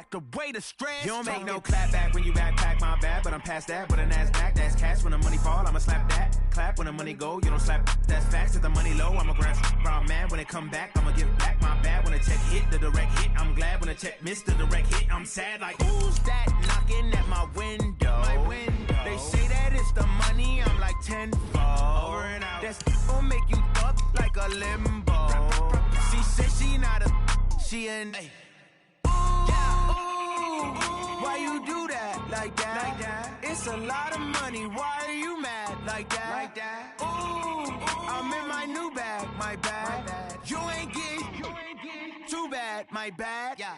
back the way the stress. You don't make no clap back when you backpack, my bad, but I'm past that. With a NASDAQ, that's cash. When the money fall, I'ma slap that. Clap when the money go, you don't slap. That's facts. If the money low, I'ma grab brown man. When it come back, I'ma give back my bad. When the check hit, the direct hit, I'm glad. When the check missed, the direct hit, I'm sad. Like, who's that knocking at my window? They say that it's the money, I'm like tenfold. Over and out. That's gon' make you fuck like a limbo. She said she not a, she an a. Why you do that like that? It's a lot of money. Why are you mad like that? Ooh, I'm in my new bag, my bad. You ain't get too bad, my bad. Yeah.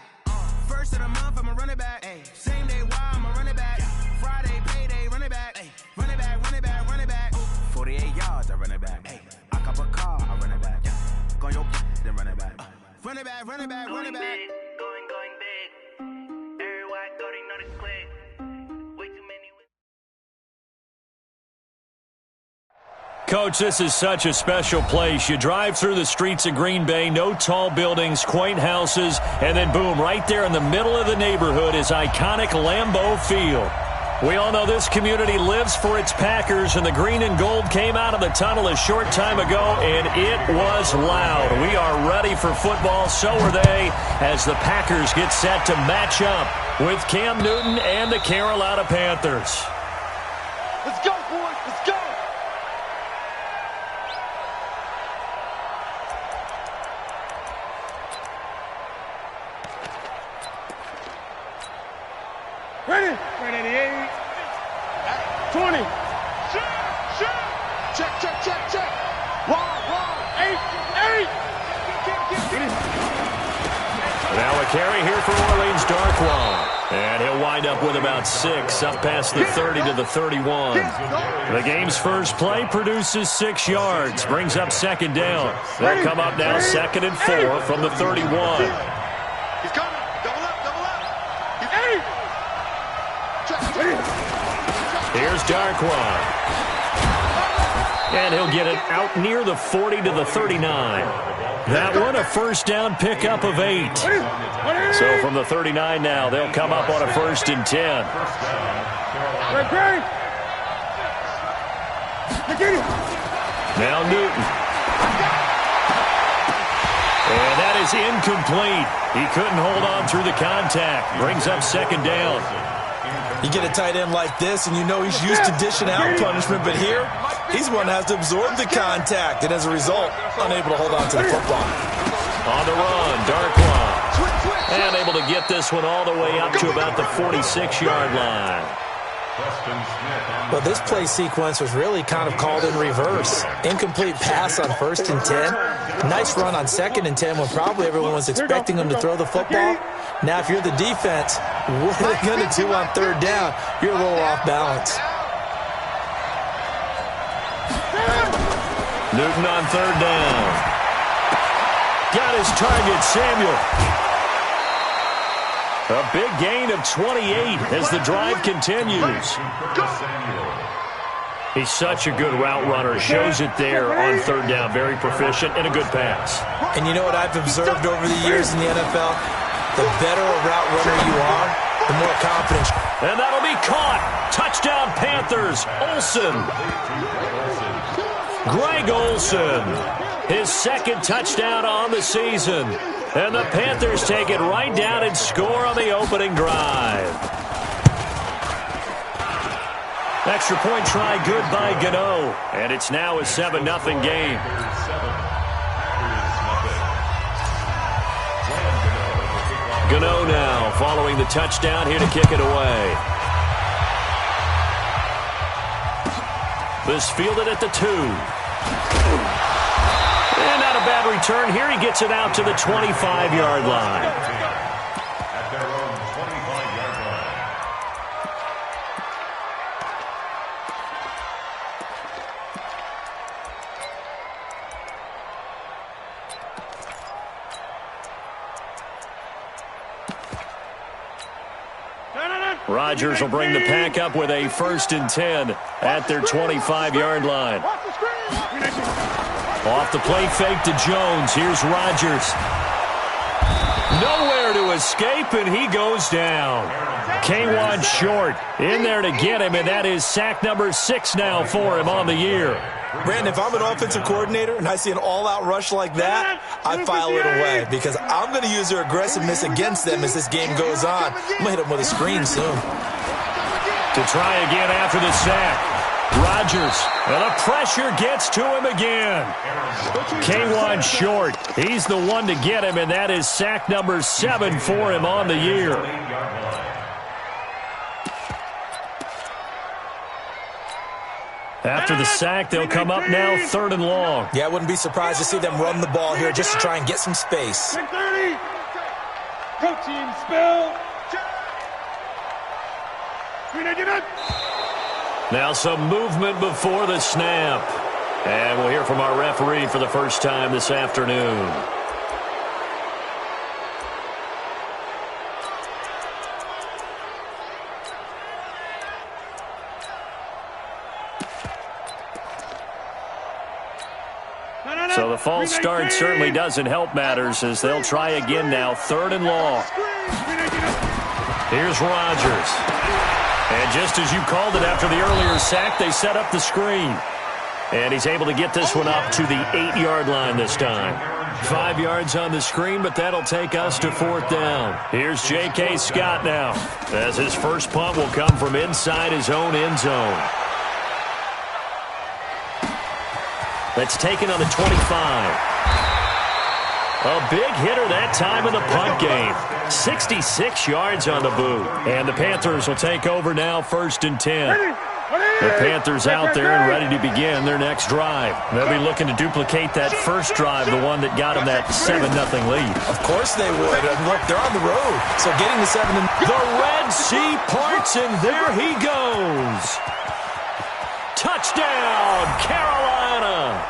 First of the month, I'ma run it back. Ay. Same day, why I'ma run it back. Friday, payday, run it back. Ay. Run it back, run it back, run it back. 48 yards, I run it back. Ay. I cop a car, I run it back. Yeah. Go on your then run it back. Run it back, run it back, run it back. Going big. Everywhere I go, they know the click. Way too many. Coach, this is such a special place. You drive through the streets of Green Bay, no tall buildings, quaint houses, and then boom, right there in the middle of the neighborhood is iconic Lambeau Field. We all know this community lives for its Packers, and the green and gold came out of the tunnel a short time ago, and it was loud. We are ready for football, so are they, as the Packers get set to match up with Cam Newton and the Carolina Panthers. Let's go, boys, let's go! Ready? Ready, 8. 20. Check. Wide. 8. Now a carry here for Orleans, Darkwa. And he'll wind up with about 6, up past the 30 to the 31. The game's first play produces 6 yards, brings up second down. They'll come up now 2nd and 4 from the 31. He's coming. Double up. He's 8. Here's Darkwa. And he'll get it out near the 40 to the 39. That one a first down pickup of 8. So from the 39 now, they'll come up on a 1st and 10. Now Newton. And that is incomplete. He couldn't hold on through the contact. Brings up second down. You get a tight end like this, and you know he's used to dishing out punishment, but here, he's the one that has to absorb the contact, and as a result, unable to hold on to the football. On the run, Darkwa. And able to get this one all the way up to about the 46-yard line. Well, this play sequence was really kind of called in reverse. Incomplete pass on 1st and 10. Nice run on 2nd and 10 when probably everyone was expecting him to throw the football. Now, if you're the defense, what are they going to do on 3rd down? You're a little off balance. Newton on 3rd down. Got his target, Samuel. A big gain of 28 as the drive continues. He's such a good route runner. Shows it there on 3rd down. Very proficient and a good pass. And you know what I've observed over the years in the NFL? The better a route runner you are, the more confidence. And that'll be caught. Touchdown Panthers. Olsen. Greg Olsen. His 2nd touchdown on the season. And the Panthers take it right down and score on the opening drive. Extra point try good by Gano. And it's now a 7-0 game. Gano now following the touchdown here to kick it away. This fielded at the 2. And not a bad return here. He gets it out to the 25-yard line. At their own 25-yard line. Rodgers will bring the pack up with a 1st and 10 at their 25-yard line. Off the play fake to Jones. Here's Rodgers. Nowhere to escape, and he goes down. K1 short in there to get him, and that is sack number 6 now for him on the year. Brandon, if I'm an offensive coordinator and I see an all-out rush like that, I file it away because I'm going to use their aggressiveness against them as this game goes on. I'm going to hit them with a screen soon. To try again after the sack. Rodgers, and the pressure gets to him again. K1 short. He's the one to get him, and that is sack number 7 for him on the year. After the sack, they'll come up now 3rd and long. Yeah, I wouldn't be surprised to see them run the ball here just to try and get some space. 30. Protein spill. Now some movement before the snap. And we'll hear from our referee for the first time this afternoon. So the false start certainly doesn't help matters as they'll try again now, 3rd and long. Here's Rodgers. And just as you called it after the earlier sack, they set up the screen. And he's able to get this one up to the 8-yard line this time. 5 yards on the screen, but that'll take us to 4th down. Here's J.K. Scott now, as his first punt will come from inside his own end zone. That's taken on the 25. A big hitter that time in the punt game. 66 yards on the boot. And the Panthers will take over now 1st and 10. The Panthers out there and ready to begin their next drive. They'll be looking to duplicate that first drive, the one that got them that 7-0 lead. Of course they would. Look, they're on the road. So getting the 7 and... The Red Sea parts, and there he goes. Touchdown, Carolina.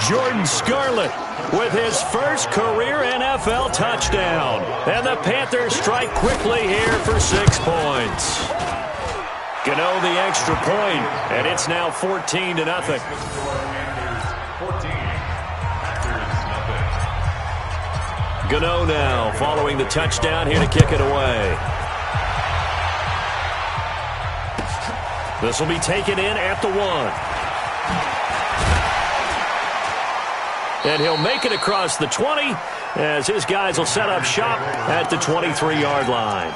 Jordan Scarlett with his first career NFL touchdown. And the Panthers strike quickly here for 6 points. Gano the extra point, and it's now 14-0. Gano now following the touchdown here to kick it away. This will be taken in at the 1. And he'll make it across the 20 as his guys will set up shop at the 23-yard line.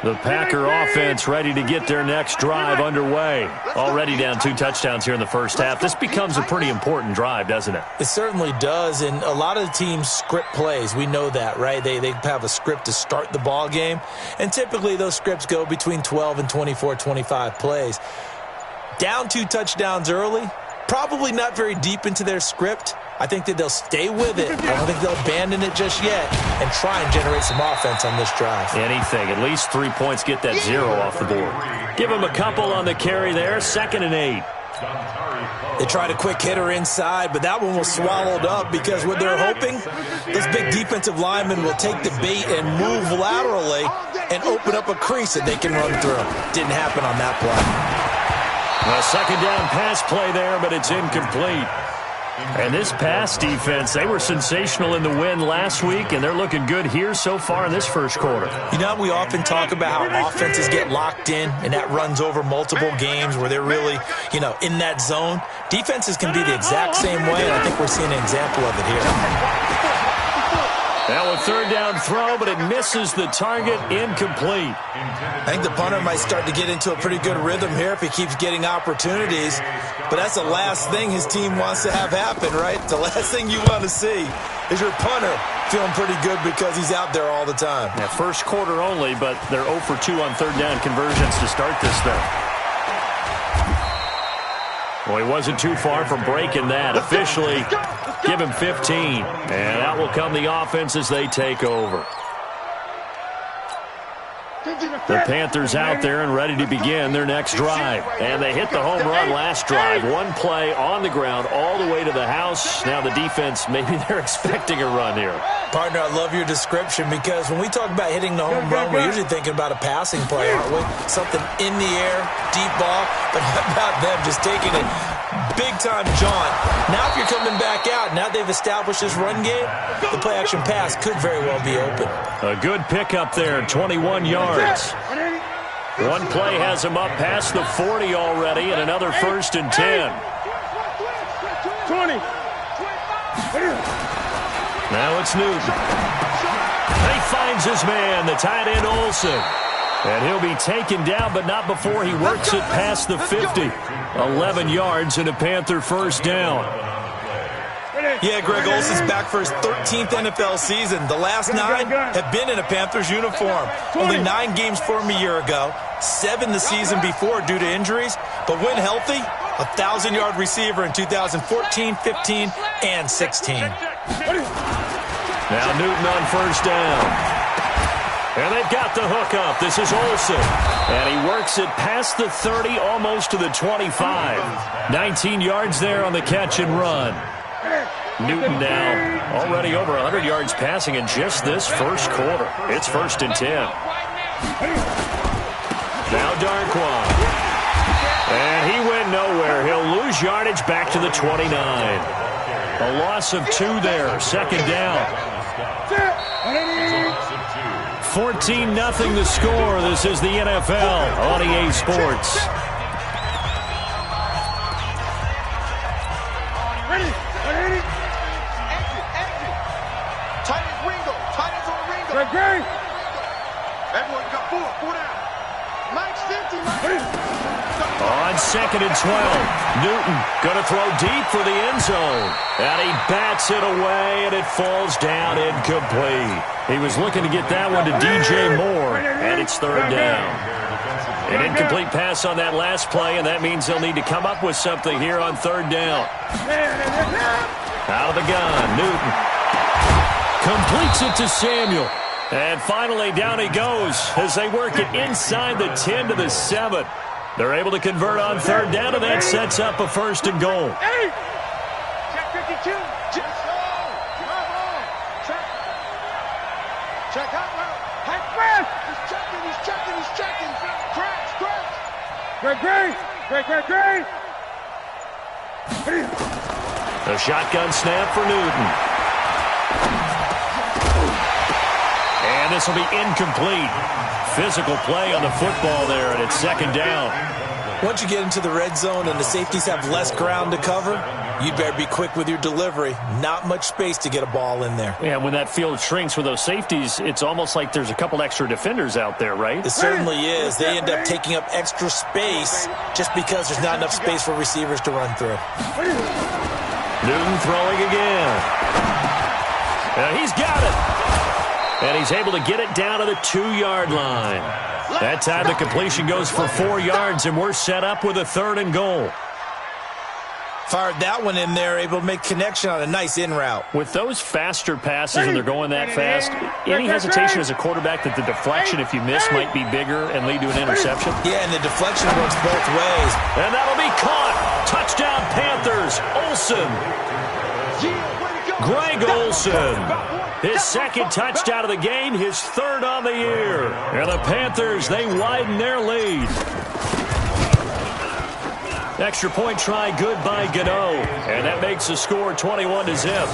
The Packer offense ready to get their next drive underway. Already down 2 touchdowns here in the first half. This becomes a pretty important drive, doesn't it? It certainly does, and a lot of the teams script plays. We know that, right? They have a script to start the ball game, and typically those scripts go between 12 and 24, 25 plays. Down 2 touchdowns early, probably not very deep into their script. I think that they'll stay with it. I don't think they'll abandon it just yet and try and generate some offense on this drive. Anything. At least 3 points, get that 0 off the board. Give them a couple on the carry there. 2nd and 8. They tried a quick hitter inside, but that one was swallowed up because what they're hoping, those big defensive linemen will take the bait and move laterally and open up a crease that they can run through. Didn't happen on that play. A 2nd down pass play there, but it's incomplete. And this pass defense, they were sensational in the win last week, and they're looking good here so far in this first quarter. You know, we often talk about how offenses get locked in, and that runs over multiple games where they're really, in that zone. Defenses can be the exact same way, and I think we're seeing an example of it here. Now a 3rd down throw, but it misses the target, incomplete. I think the punter might start to get into a pretty good rhythm here if he keeps getting opportunities. But that's the last thing his team wants to have happen, right? The last thing you want to see is your punter feeling pretty good because he's out there all the time. Yeah, first quarter only, but they're 0 for 2 on 3rd down conversions to start this thing. Well, he wasn't too far from breaking that. Officially, give him 15. And out will come the offense as they take over. The Panthers out there and ready to begin their next drive. And they hit the home run last drive. One play on the ground all the way to the house. Now the defense, maybe they're expecting a run here. Partner, I love your description because when we talk about hitting the home run, we're usually thinking about a passing play, aren't we? Something in the air, deep ball. But how about them just taking it big-time jaunt? Now if you're coming back out, now they've established this run game, the play-action pass could very well be open. A good pickup there, 21 yards. One play has him up past the 40 already, and another 1st and 10. 20. Now it's Newton. He finds his man, the tight end Olsen. And he'll be taken down, but not before he works it past the 50. 11 yards and a Panther 1st down. Yeah, Greg Olsen's back for his 13th NFL season. The last 9 have been in a Panthers uniform. Only 9 games for him a year ago, 7 the season before due to injuries. But when healthy, a 1,000-yard receiver in 2014, 15, and 16. Now Newton on 1st down. And they've got the hook up. This is Olsen. And he works it past the 30, almost to the 25. 19 yards there on the catch and run. Newton now already over 100 yards passing in just this first quarter. It's 1st and 10. Now Darquan. And he went nowhere. He'll lose yardage back to the 29. A loss of 2 there. 2nd down. 14-0 the score. This is the NFL on EA Sports. Everyone got 4 down. Mike's 50, On 2nd and 12, Newton going to throw deep for the end zone. And he bats it away, and it falls down incomplete. He was looking to get that one to DJ Moore, and it's 3rd down. An incomplete pass on that last play, and that means they'll need to come up with something here on 3rd down. Out of the gun, Newton completes it to Samuel. And finally, down he goes as they work it inside the 10 to the 7. They're able to convert on 3rd down, and that sets up a 1st and goal. Check 52. Check out. High press. He's checking. Crash. Great. A shotgun snap for Newton. And this will be incomplete. Physical play on the football there, and it's 2nd down. Once you get into the red zone and the safeties have less ground to cover, you'd better be quick with your delivery. Not much space to get a ball in there. Yeah, when that field shrinks with those safeties, it's almost like there's a couple extra defenders out there, right? It certainly is. They end up taking up extra space just because there's not enough space for receivers to run through. Newton throwing again. And he's got it. And he's able to get it down to the 2-yard line. That time the completion goes for 4 yards, and we're set up with a 3rd and goal. Fired that one in there, able to make connection on a nice in route. With those faster passes and they're going that fast, any hesitation as a quarterback that the deflection, if you miss, might be bigger and lead to an interception? Yeah, and the deflection works both ways. And that'll be caught. Touchdown Panthers. Olsen. Greg Olsen. His 2nd touchdown of the game, his 3rd on the year. And the Panthers, they widen their lead. Extra point try good by Gano. And that makes the score 21-0.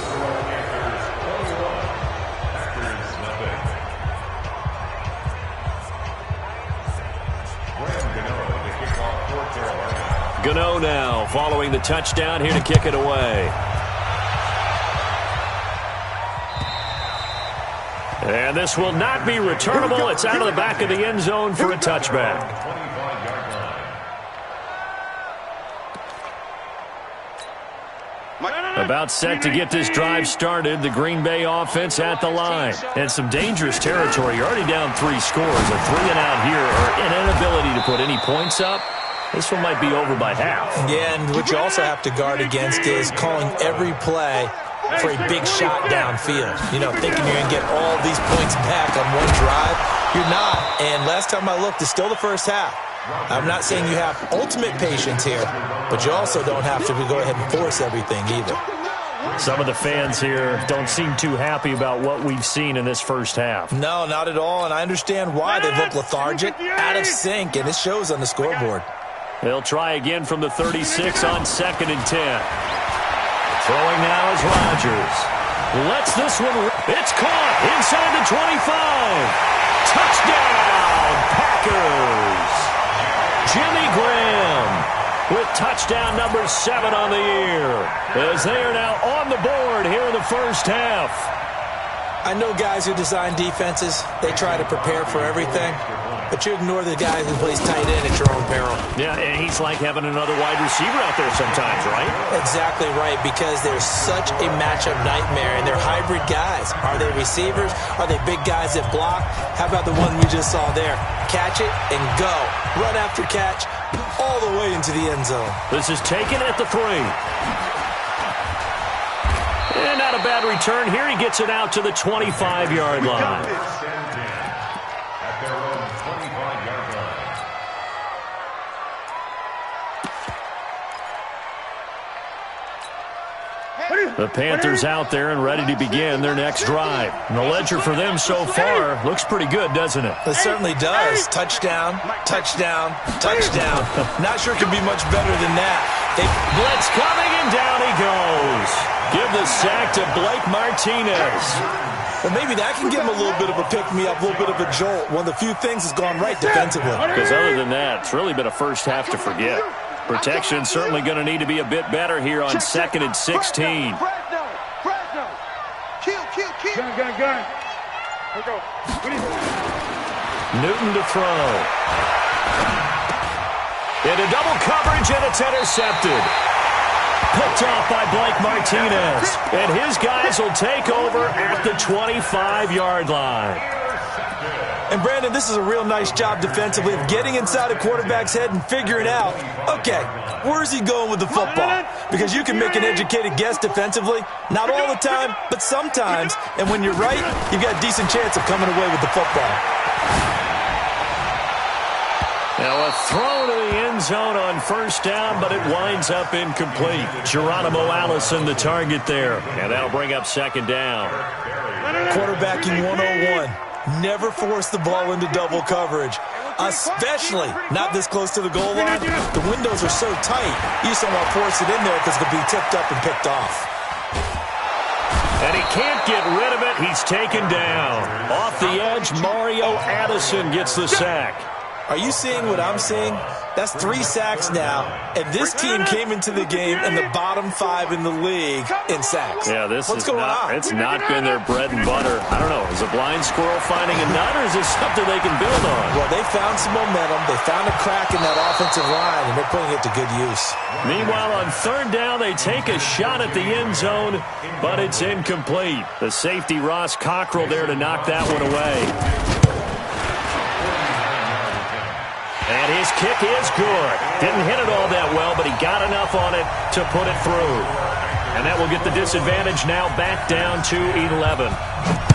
Gano now following the touchdown here to kick it away. And this will not be returnable. It's out of the back of the end zone for a touchback. About set to get this drive started. The Green Bay offense at the line. And some dangerous territory. You're already down 3 scores. A 3-and-out here, or an inability to put any points up. This one might be over by half. Yeah, and what you also have to guard against is calling every play for a big shot downfield. You know, thinking you're going to get all these points back on one drive. You're not. And last time I looked, it's still the first half. I'm not saying you have ultimate patience here, but you also don't have to go ahead and force everything either. Some of the fans here don't seem too happy about what we've seen in this first half. No, not at all, and I understand why. They look lethargic, out of sync, and it shows on the scoreboard. They'll try again from the 36 on 2nd and 10. Throwing now is Rodgers. Lets this one rip. It's caught inside the 25. Touchdown, Packers. Jimmy Graham with touchdown number 7 on the year, as they are now on the board here in the first half. I know guys who design defenses, they try to prepare for everything, but you ignore the guy who plays tight end at your own peril. Yeah, and he's like having another wide receiver out there sometimes, right? Exactly right, because they're such a matchup nightmare, and they're hybrid guys. Are they receivers? Are they big guys that block? How about the one we just saw there? Catch it and go. Run after catch all the way into the end zone. This is taken at the 3. And not a bad return here. He gets it out to the 25-yard line. At their own 25-yard line. The Panthers out there and ready to begin their next drive. And the ledger for them so far looks pretty good, doesn't it? It certainly does. Touchdown, touchdown, touchdown. Not sure it can be much better than that. Blitz coming, and down he goes. Give the sack to Blake Martinez. Well, maybe that can give him a little bit of a pick-me-up, a little bit of a jolt. One of the few things has gone right defensively. Because other than that, it's really been a first half to forget. Protection certainly going to need to be a bit better here on 2nd and 16. Gun. Newton to throw. Into double coverage, and it's intercepted. Picked off by Blake Martinez. And his guys will take over at the 25-yard line. And, Brandon, this is a real nice job defensively of getting inside a quarterback's head and figuring out, okay, where's he going with the football? Because you can make an educated guess defensively. Not all the time, but sometimes. And when you're right, you've got a decent chance of coming away with the football. Now a throw to the end zone on first down, but it winds up incomplete. Geronimo Allison the target there. And that'll bring up 2nd down. Quarterbacking 101. Never force the ball into double coverage, especially not this close to the goal line. The windows are so tight, you just don't want to force it in there because it'll be tipped up and picked off. And he can't get rid of it. He's taken down. Off the edge, Mario Addison gets the sack. Are you seeing what I'm seeing? That's 3 sacks now, and this team came into the game in the bottom 5 in the league in sacks. Yeah, What's going on? It's not been their bread and butter. I don't know. Is a blind squirrel finding a nut, or is this something they can build on? Well, they found some momentum. They found a crack in that offensive line, and they're putting it to good use. Meanwhile, on 3rd down, they take a shot at the end zone, but it's incomplete. The safety, Ross Cockrell, there to knock that one away. And his kick is good. Didn't hit it all that well, but he got enough on it to put it through. And that will get the disadvantage now back down to 11.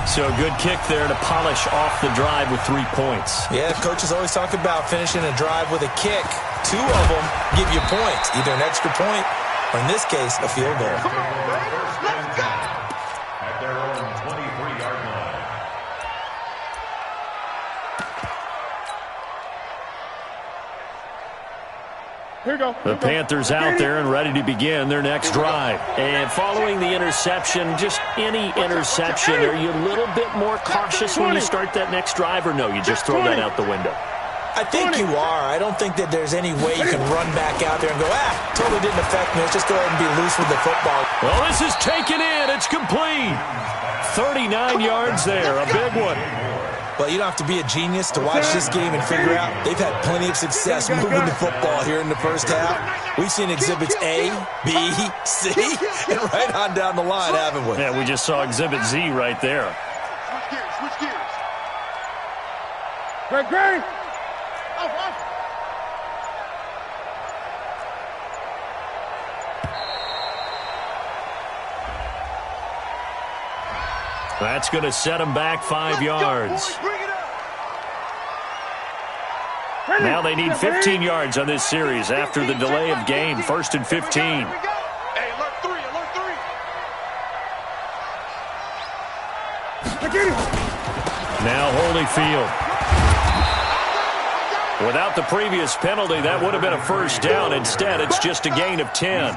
So a good kick there to polish off the drive with 3 points. Yeah, coaches always talk about finishing a drive with a kick. 2 of them give you points, either an extra point or, in this case, a field goal. At their own 23-yard line. The Panthers out there and ready to begin their next drive. And following the interception, just any interception, are you a little bit more cautious when you start that next drive, or no, you just throw that out the window? I think you are. I don't think that there's any way you can run back out there and go, totally didn't affect me. Let's just go ahead and be loose with the football. Well, this is taken in. It's complete. 39 yards there, a big one. Well, you don't have to be a genius to watch this game and figure out they've had plenty of success moving the football here in the first half. We've seen exhibits A, B, C, and right on down the line, haven't we? Yeah, we just saw exhibit Z right there. Switch gears. Great. Off. That's going to set him back 5 yards. Now they need 15 yards on this series after the delay of game. 1st and 15. Hey, alert 3, alert 3. Now Holyfield. Without the previous penalty, that would have been a first down. Instead, it's just a gain of 10.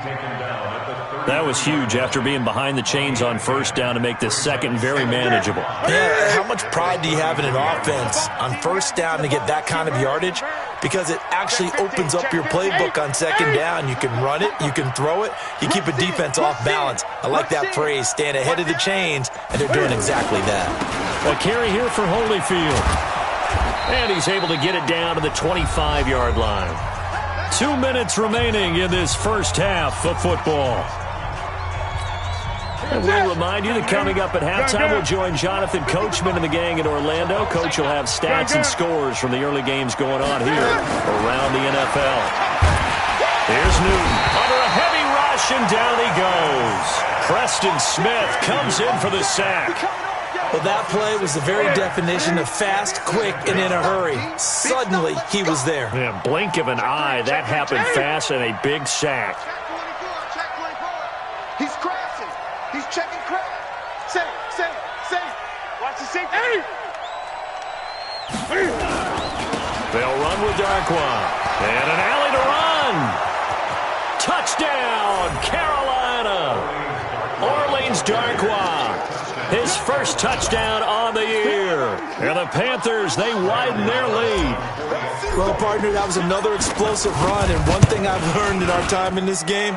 That was huge after being behind the chains on first down to make this second very manageable. Yeah, how much pride do you have in an offense on first down to get that kind of yardage? Because it actually opens up your playbook on second down. You can run it, you can throw it, you keep a defense off balance. I like that phrase, staying ahead of the chains, and they're doing exactly that. A carry here for Holyfield. And he's able to get it down to the 25-yard line. 2 minutes remaining in this first half of football. And we'll remind you that coming up at halftime, we'll join Jonathan Coachman and the gang in Orlando. Coach will have stats and scores from the early games going on here around the NFL. Here's Newton under a heavy rush, and down he goes. Preston Smith comes in for the sack. Well, that play was the very definition of fast, quick, and in a hurry. Suddenly, he was there. Yeah, blink of an eye. That happened fast and a big sack. Check 24. He's crashing. He's checking crash. Safe. Watch the safety. They'll run with Darkwan. And an alley to run. Touchdown, Carolina. Orleans Darkwan. His first touchdown on the year. And the Panthers, they widen their lead. Well, partner, that was another explosive run. And one thing I've learned in our time in this game,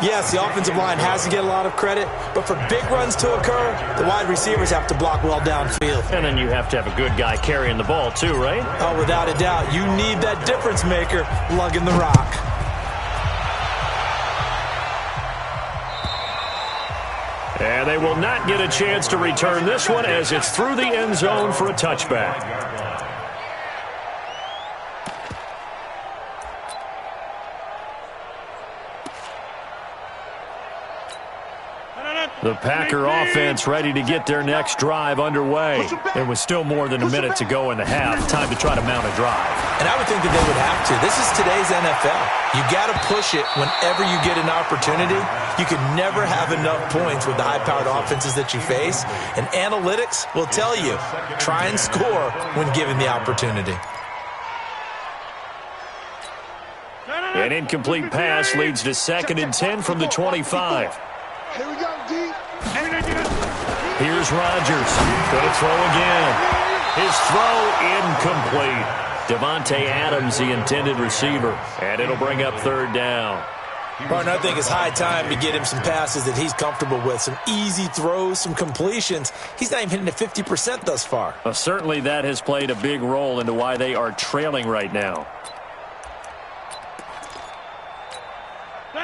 yes, the offensive line has to get a lot of credit, but for big runs to occur, the wide receivers have to block well downfield. And then you have to have a good guy carrying the ball too, right? Oh, without a doubt. You need that difference maker lugging the rock. And they will not get a chance to return this one as it's through the end zone for a touchback. The Packer offense ready to get their next drive underway. It was still more than a minute to go in the half. Time to try to mount a drive. And I would think that they would have to. This is today's NFL. You got to push it whenever you get an opportunity. You can never have enough points with the high-powered offenses that you face. And analytics will tell you, try and score when given the opportunity. An incomplete pass leads to 2nd and 10 from the 25. Here we go, D. Here's Rodgers. Going to throw again. His throw incomplete. Devontae Adams, the intended receiver. And it'll bring up 3rd down. Partner, I think it's high time to get him some passes that he's comfortable with. Some easy throws, some completions. He's not even hitting at 50% thus far. Well, certainly that has played a big role into why they are trailing right now.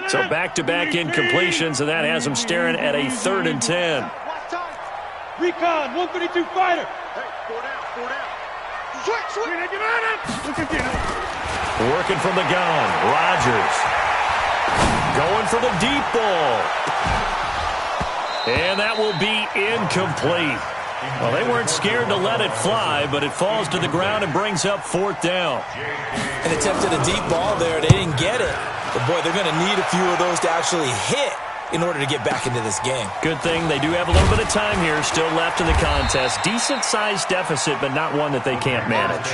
So back-to-back incompletions, and that has them staring at a 3rd and 10. Recon, 132 fighter. Hey, 4 down. Working from the gun, Rodgers. Going for the deep ball. And that will be incomplete. Well, they weren't scared to let it fly, but it falls to the ground and brings up 4th down. An attempt at a deep ball there. They didn't get it. But, boy, they're going to need a few of those to actually hit in order to get back into this game. Good thing they do have a little bit of time here still left in the contest. Decent-sized deficit, but not one that they can't manage.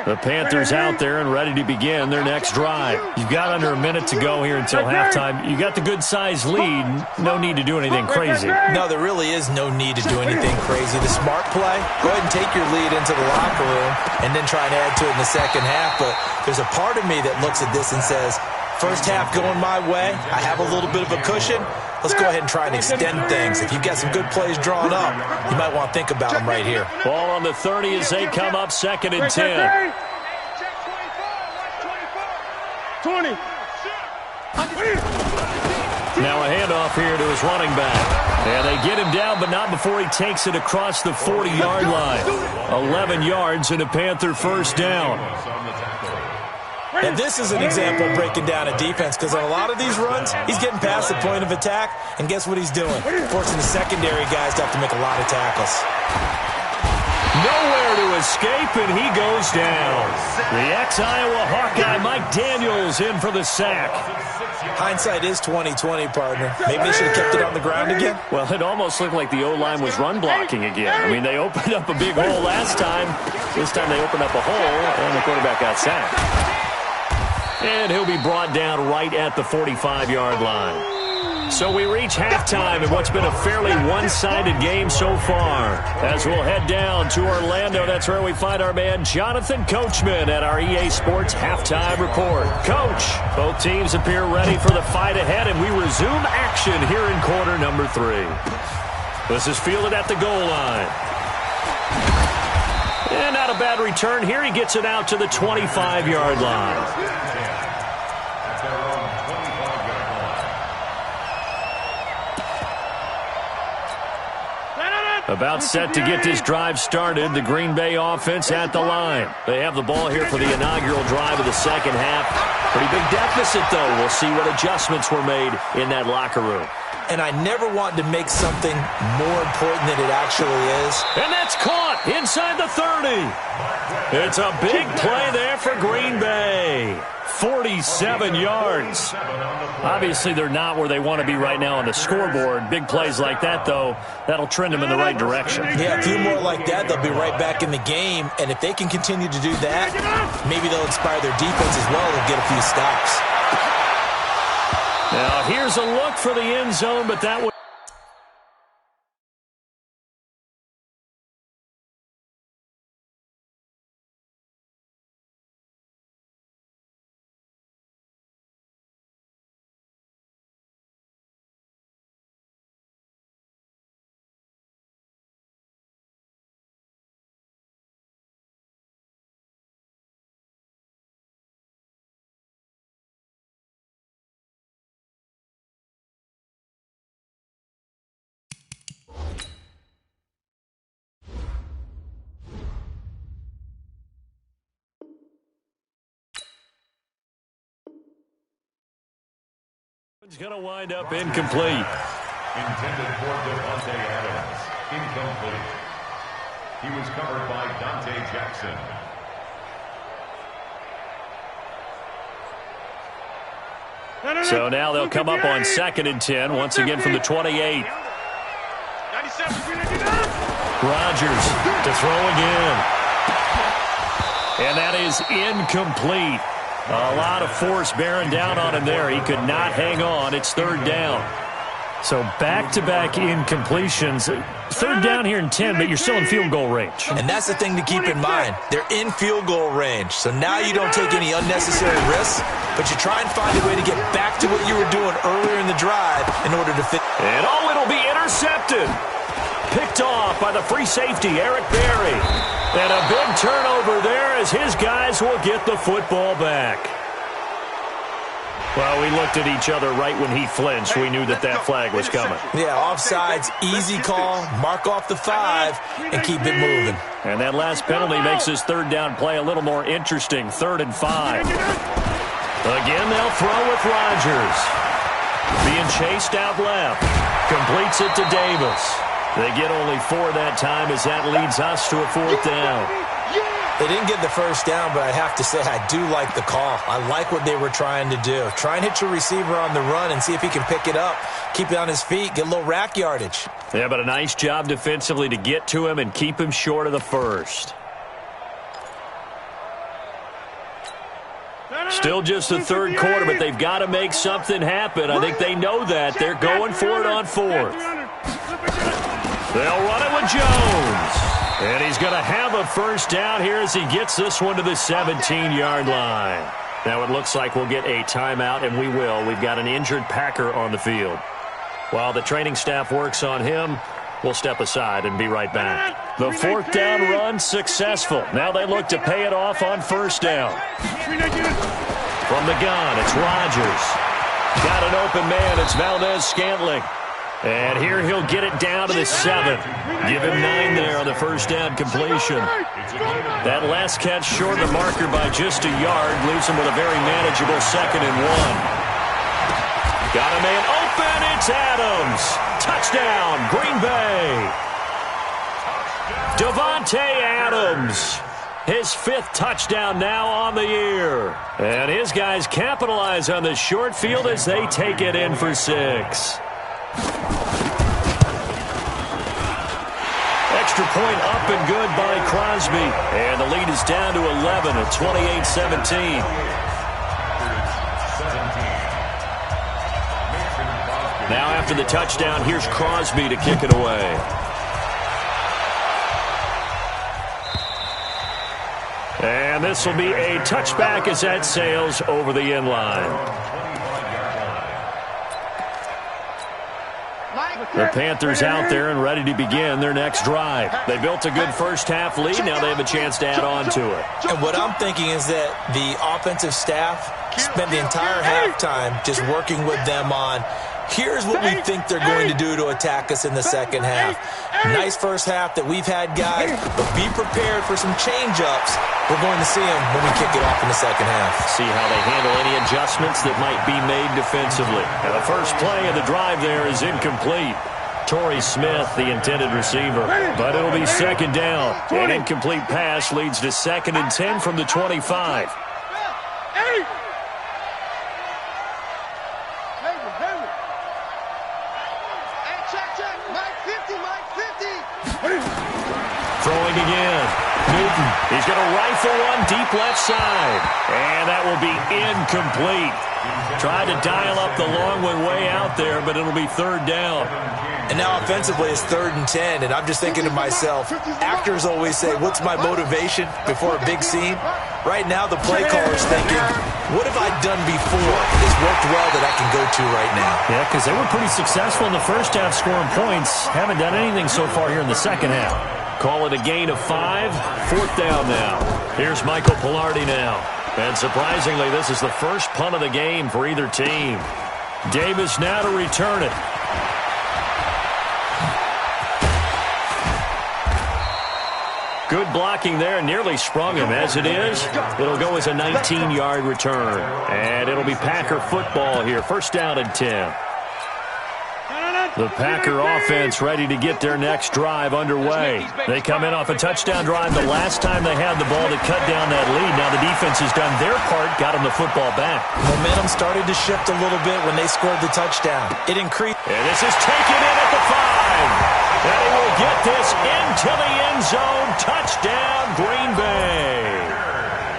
The Panthers out there and ready to begin their next drive. You've got under a minute to go here until halftime. You got the good-sized lead. No need to do anything crazy. No, there really is no need to do anything crazy. The smart play, go ahead and take your lead into the locker room and then try and add to it in the second half. But there's a part of me that looks at this and says, first half going my way, I have a little bit of a cushion. Let's go ahead and try and extend things. If you've got some good plays drawn up, you might want to think about them right here. Ball on the 30 as they come up 2nd and 10. 20. Now a handoff here to his running back. And they get him down, but not before he takes it across the 40-yard line. 11 yards and a Panther first down. And this is an example of breaking down a defense, because on a lot of these runs, he's getting past the point of attack, and guess what he's doing? Forcing the secondary guys to have to make a lot of tackles. Nowhere to escape, and he goes down. The ex-Iowa Hawkeye, Mike Daniels, in for the sack. Hindsight is 20/20, partner. Maybe they should have kept it on the ground again. Well, it almost looked like the O-line was run blocking again. I mean, they opened up a big hole last time. This time they opened up a hole, and the quarterback got sacked. And he'll be brought down right at the 45-yard line. So we reach halftime in what's been a fairly one-sided game so far. As we'll head down to Orlando, that's where we find our man Jonathan Coachman at our EA Sports Halftime Report. Coach, both teams appear ready for the fight ahead, and we resume action here in quarter number 3. This is fielded at the goal line. And not a bad return here. He gets it out to the 25-yard line. About set to get this drive started, the Green Bay offense at the line. They have the ball here for the inaugural drive of the second half. Pretty big deficit, though. We'll see what adjustments were made in that locker room. And I never want to make something more important than it actually is. And that's caught inside the 30. It's a big play there for Green Bay. 47 yards. Obviously, they're not where they want to be right now on the scoreboard. Big plays like that, though, that'll trend them in the right direction. Yeah, a few more like that, they'll be right back in the game. And if they can continue to do that, maybe they'll inspire their defense as well and get a few stops. Now, here's a look for the end zone, but that was... It's going to wind up incomplete. Intended for Devontae Adams. Incomplete. He was covered by Dante Jackson. So now they'll come up on 2nd and 10, once again from the 28. Rodgers to throw again. And that is incomplete. A lot of force bearing down on him there. He could not hang on. It's 3rd down. So back-to-back incompletions. 3rd down here in 10, but you're still in field goal range. And that's the thing to keep in mind. They're in field goal range. So now you don't take any unnecessary risks, but you try and find a way to get back to what you were doing earlier in the drive in order to fit. And it'll be intercepted. Picked off by the free safety, Eric Berry. And a big turnover there as his guys will get the football back. Well, we looked at each other right when he flinched. We knew that flag was coming. Yeah, offsides, easy call, mark off the 5, and keep it moving. And that last penalty makes this 3rd down play a little more interesting. 3rd and 5. Again, they'll throw with Rodgers. Being chased out left. Completes it to Davis. They get only 4 that time as that leads us to a 4th down. They didn't get the 1st down, but I have to say I do like the call. I like what they were trying to do. Try and hit your receiver on the run and see if he can pick it up. Keep it on his feet, get a little rack yardage. Yeah, but a nice job defensively to get to him and keep him short of the 1st. Still just the 3rd quarter, but they've got to make something happen. I think they know that. They're going for it on 4th. They'll run it with Jones. And he's going to have a 1st down here as he gets this one to the 17-yard line. Now it looks like we'll get a timeout, and we will. We've got an injured Packer on the field. While the training staff works on him, we'll step aside and be right back. The 4th down run successful. Now they look to pay it off on 1st down. From the gun, it's Rodgers. Got an open man. It's Valdez-Scantling. And here he'll get it down to the 7. Give him 9 there on the first down completion. That last catch short of the marker by just a yard leaves him with a very manageable 2nd and 1. Got a man open. It's Adams. Touchdown, Green Bay. Davante Adams. His 5th touchdown now on the year. And his guys capitalize on the short field as they take it in for 6. Extra point up and good by Crosby. And the lead is down to 11 at 28-17. Now after the touchdown, here's Crosby to kick it away. And this will be a touchback as that sails over the end line. The Panthers out there and ready to begin their next drive. They built a good first-half lead. Now they have a chance to add on to it. And what I'm thinking is that the offensive staff spent the entire halftime just working with them on, here's what we think they're going to do to attack us in the second half. Nice first half that we've had, guys, but be prepared for some change-ups. We're going to see them when we kick it off in the second half. See how they handle any adjustments that might be made defensively. And the first play of the drive there is incomplete. Torrey Smith, the intended receiver. But it'll be 2nd down. An incomplete pass leads to 2nd and 10 from the 25. Throwing again. Newton. He's going to rifle one deep left side. And that will be incomplete. Tried to dial up the long one way out there, but it'll be 3rd down. And now offensively it's 3rd and 10, and I'm just thinking to myself, actors always say, what's my motivation before a big scene? Right now the play caller's thinking, what have I done before that's worked well that I can go to right now? Yeah, because they were pretty successful in the first half scoring points. Haven't done anything so far here in the second half. Call it a gain of 5. 4th down now. Here's Michael Pilardi now. And surprisingly, this is the first punt of the game for either team. Davis now to return it. Good blocking there, nearly sprung him. As it is, it'll go as a 19-yard return. And it'll be Packer football here. 1st down and 10. The Packer offense ready to get their next drive underway. They come in off a touchdown drive the last time they had the ball to cut down that lead. Now the defense has done their part, got them the football back. Momentum started to shift a little bit when they scored the touchdown. It increased. And this is taken in at the 5. And he will get this into the end zone. Touchdown, Green Bay.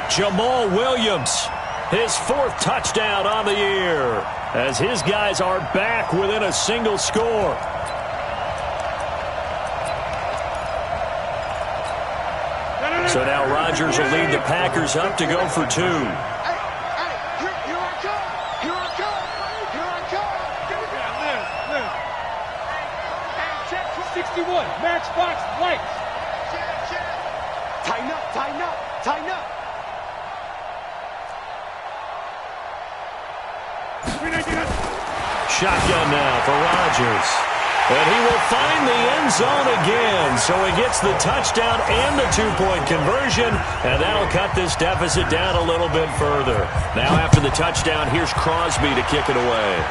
Jamal Williams, his 4th touchdown on the year, as his guys are back within a single score. So now Rodgers will lead the Packers up to go for 2. Matchbox lights. Tighten up, tighten up, tighten up. Shotgun now for Rodgers. And he will find the end zone again. So he gets the touchdown and the 2-point conversion. And that'll cut this deficit down a little bit further. Now after the touchdown, here's Crosby to kick it away.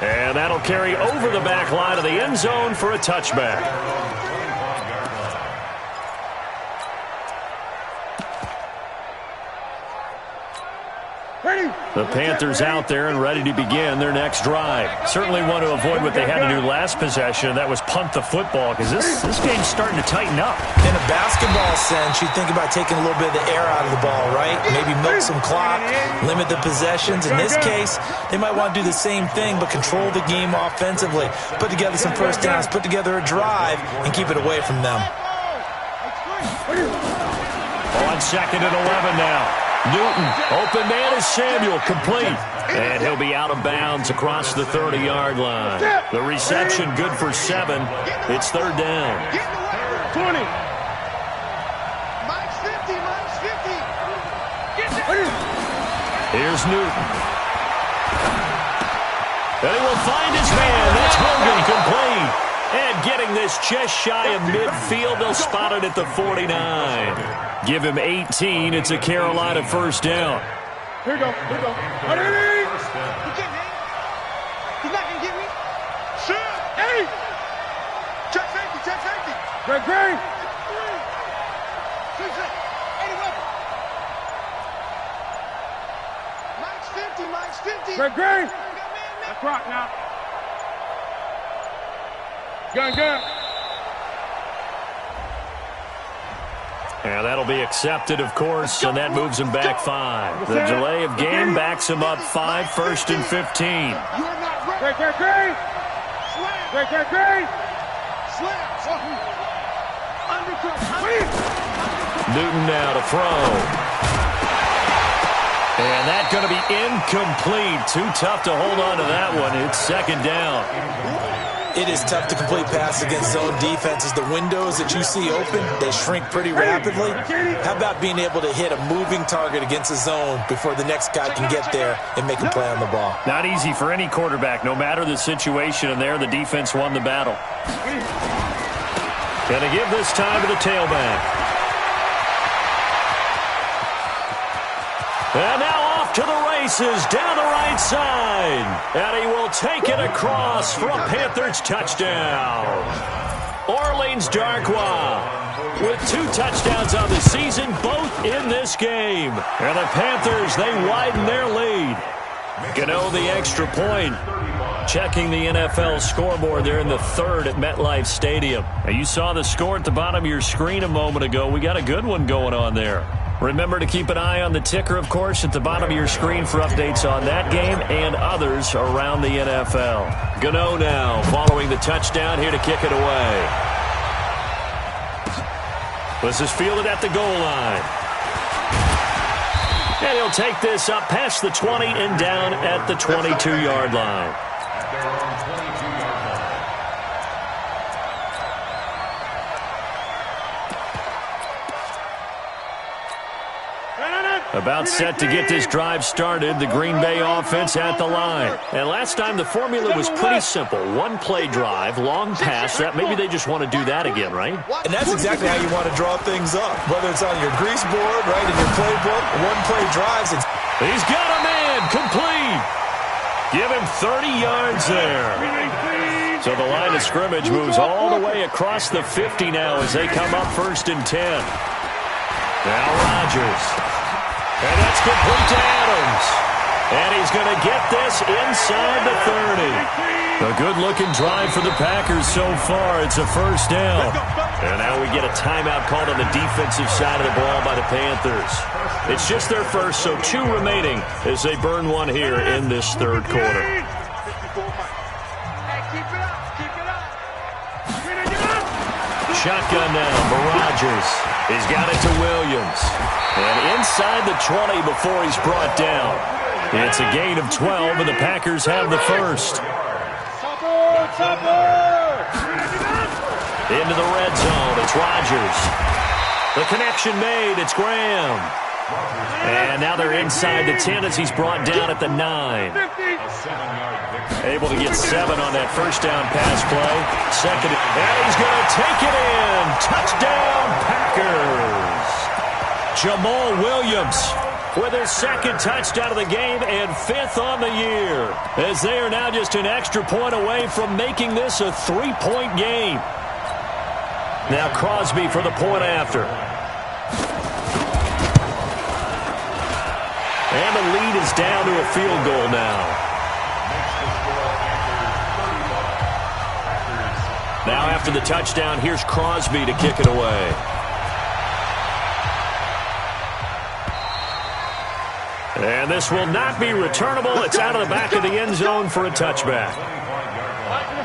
And that'll carry over the back line of the end zone for a touchback. The Panthers out there and ready to begin their next drive. Certainly want to avoid what they had to do last possession. That was punt the football, because this game's starting to tighten up. In a basketball sense, you think about taking a little bit of the air out of the ball, right? Maybe milk some clock, limit the possessions. In this case, they might want to do the same thing, but control the game offensively. Put together some first downs, put together a drive, and keep it away from them. On 2nd and 11 now. Newton, open man is Samuel, complete. And he'll be out of bounds across the 30-yard line. The reception good for 7. It's 3rd down. 20. Mike's 50, Mike's 50. Here's Newton. And he will find his man. That's Hogan complete. And getting this just shy of midfield, they'll spot it at the 49. Give him 18. It's a Carolina first down. Here we go. Here we go. He can't hang. He's not going to get me. Shit. Hey. Check safety. Check safety. Greg Gray. Eddie Weber. Mike's 50. Mike's 50. Greg Gray. That's right now. Gun. And that'll be accepted, of course, and that moves him back 5. The delay of game backs him up 5, 1st and 15. You're not ready. Greg. Slam. Greg. Slam. Undercut. Newton now to throw. And that's going to be incomplete. Too tough to hold on to that one. It's second down. It is tough to complete pass against zone defenses. The windows that you see open, they shrink pretty rapidly. How about being able to hit a moving target against a zone before the next guy can get there and make a play on the ball? Not easy for any quarterback, no matter the situation, and there the defense won the battle. Going to give this time to the tailback. And now off to the races, down the right side. And he will take it across for a Panthers touchdown. Orleans Darkwa with 2 touchdowns on the season, both in this game. And the Panthers, they widen their lead. Gano the extra point. Checking the NFL scoreboard there in the 3rd at MetLife Stadium. Now, you saw the score at the bottom of your screen a moment ago. We got a good one going on there. Remember to keep an eye on the ticker, of course, at the bottom of your screen for updates on that game and others around the NFL. Gano now following the touchdown here to kick it away. This is fielded at the goal line. And he'll take this up past the 20 and down at the 22-yard line. About set to get this drive started, the Green Bay offense at the line. And last time the formula was pretty simple. 1-play drive, long pass. That maybe they just want to do that again, right? And that's exactly how you want to draw things up. Whether it's on your grease board, right, in your playbook, 1-play drives. He's got a man, complete. Give him 30 yards there. So the line of scrimmage moves all the way across the 50 now as they come up 1st and 10. Now Rodgers. And that's complete to Adams. And he's going to get this inside the 30. A good-looking drive for the Packers so far. It's a first down. And now we get a timeout called on the defensive side of the ball by the Panthers. It's just their first, so 2 remaining as they burn one here in this 3rd quarter. Shotgun now for Rodgers. He's got it to Williams. And inside the 20 before he's brought down. It's a gain of 12, and the Packers have the first. Into the red zone. It's Rodgers. The connection made. It's Graham. And now they're inside the 10 as he's brought down at the 9. Able to get 7 on that first down pass play. Second, and he's going to take it in. Touchdown, Packers. Jamal Williams with his 2nd touchdown of the game and 5th on the year, as they are now just an extra point away from making this a 3-point game. Now Crosby for the point after. And the lead is down to a field goal now. Now after the touchdown, here's Crosby to kick it away. And this will not be returnable. It's out of the back of the end zone for a touchback.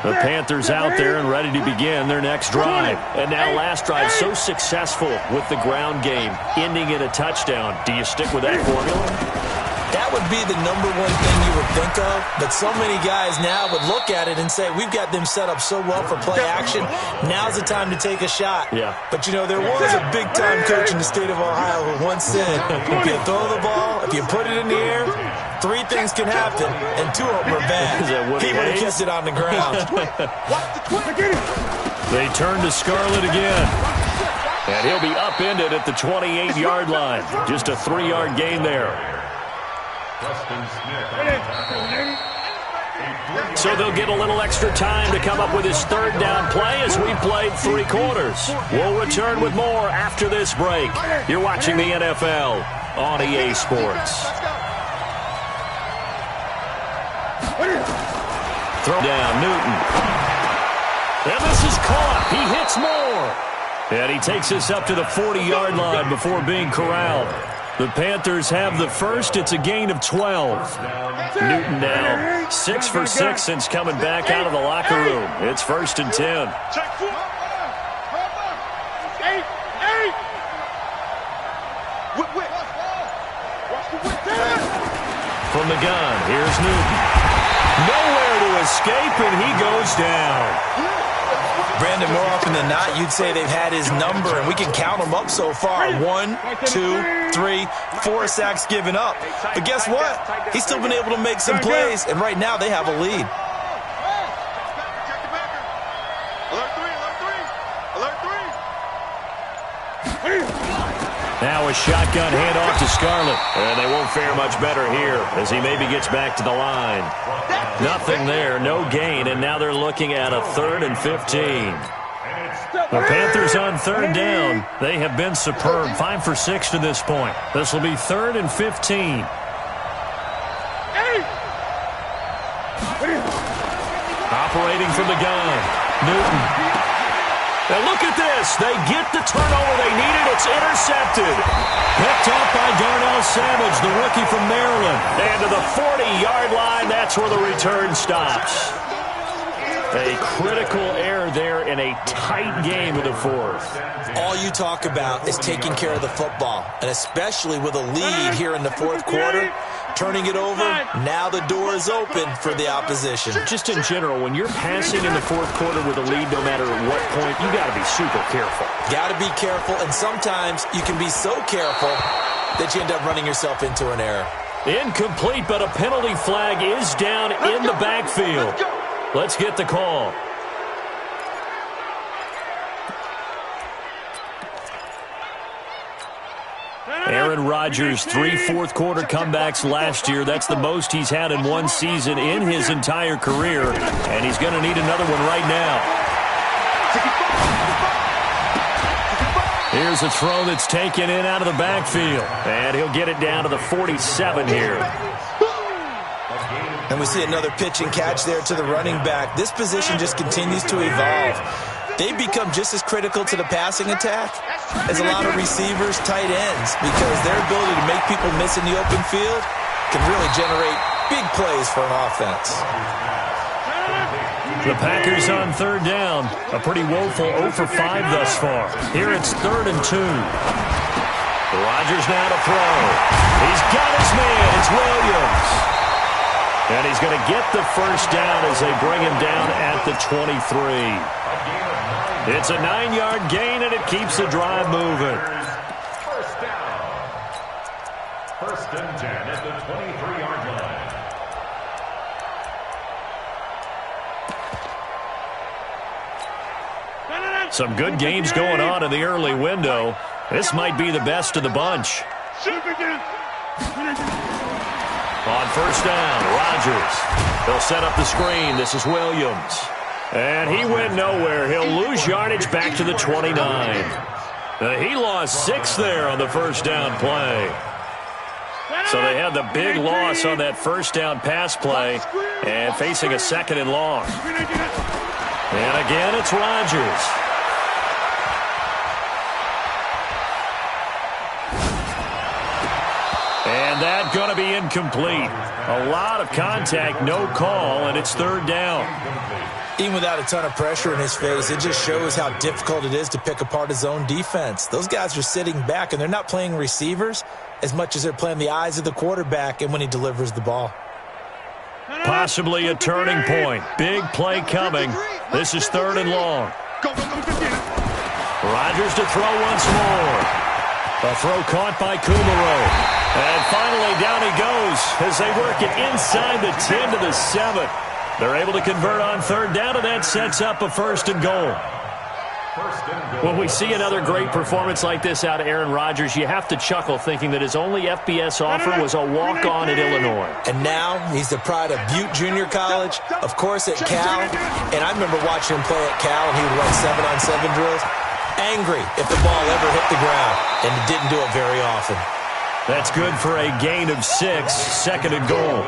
The Panthers out there and ready to begin their next drive. And now last drive so successful with the ground game, ending in a touchdown. Do you stick with that formula? That would be the number one thing you would think of, but so many guys now would look at it and say, we've got them set up so well for play action, now's the time to take a shot. Yeah. But, you know, there was a big-time coach in the state of Ohio who once said, if you throw the ball, if you put it in the air, Three things can happen, and two of them are bad. He would have kissed it on the ground. They turn to Scarlett again. And he'll be upended at the 28-yard line. Just a 3-yard gain there. So they'll get a little extra time to come up with his third down play as we've played 3 quarters. We'll return with more after this break. You're watching the NFL on EA Sports. Throw down, Newton. And this is caught. He hits more. And he takes us up to the 40-yard line before being corralled. The Panthers have the first. It's a gain of 12. Newton now 6 for 6 since coming back out of the locker room. It's 1st and 10. From the gun, here's Newton. Nowhere to escape, and he goes down. Brandon, more often than not, you'd say they've had his number, and we can count them up so far. 1, 2, 3, 4 sacks given up. But guess what? He's still been able to make some plays, and right now they have a lead. Now a shotgun handoff to Scarlett. And they won't fare much better here as he maybe gets back to the line. Nothing there, no gain, and now they're looking at a 3rd and 15. The Panthers on 3rd down. They have been superb, 5 for 6 to this point. This will be 3rd and 15. Operating from the gun, Newton. Now look at this. They get the turnover they needed. It's intercepted. Picked off by Darnell Savage, the rookie from Maryland. And to the 40-yard line, that's where the return stops. A critical error there in a tight game in the 4th. All you talk about is taking care of the football, and especially with a lead here in the 4th quarter, turning it over, now the door is open for the opposition. Just in general, when you're passing in the 4th quarter with a lead, no matter at what point, you got to be super careful. Got to be careful, and sometimes you can be so careful that you end up running yourself into an error. Incomplete, but a penalty flag is down in the backfield. Let's get the call. Aaron Rodgers, 3 fourth-quarter comebacks last year. That's the most he's had in one season in his entire career, and he's going to need another one right now. Here's a throw that's taken in out of the backfield, and he'll get it down to the 47 here. And we see another pitch and catch there to the running back. This position just continues to evolve. They've become just as critical to the passing attack as a lot of receivers, tight ends, because their ability to make people miss in the open field can really generate big plays for an offense. The Packers on 3rd down. A pretty woeful 0 for 5 thus far. Here it's 3rd and 2. Rodgers now to throw. He's got his man. It's Williams. And he's going to get the first down as they bring him down at the 23. It's a 9-yard gain, and it keeps the drive moving. First down. 1st and 10 at the 23-yard line. Some good games going on in the early window. This might be the best of the bunch. On 1st down, Rodgers. They'll set up the screen. This is Williams. And he went nowhere. He'll lose yardage back to the 29. He lost 6 there on the 1st down play. So they had the big loss on that 1st down pass play and facing a 2nd and long. And again, it's Rodgers. And that's going to be incomplete. A lot of contact, no call, and it's 3rd down. Even without a ton of pressure in his face, it just shows how difficult it is to pick apart his own defense. Those guys are sitting back, and they're not playing receivers as much as they're playing the eyes of the quarterback and when he delivers the ball. Possibly a turning point. Big play coming. This is 3rd and long. Rodgers to throw once more. A throw caught by Kumaro. And finally, down he goes as they work it inside the 10 to the 7. They're able to convert on third down, and that sets up a 1st and goal. When we see another great performance like this out of Aaron Rodgers, you have to chuckle thinking that his only FBS offer was a walk-on at Illinois. And now he's the pride of Butte Junior College, of course at Cal. And I remember watching him play at Cal, and he would run 7-on-7 drills. Angry if the ball ever hit the ground, and it didn't do it very often. That's good for a gain of 6, 2nd and goal.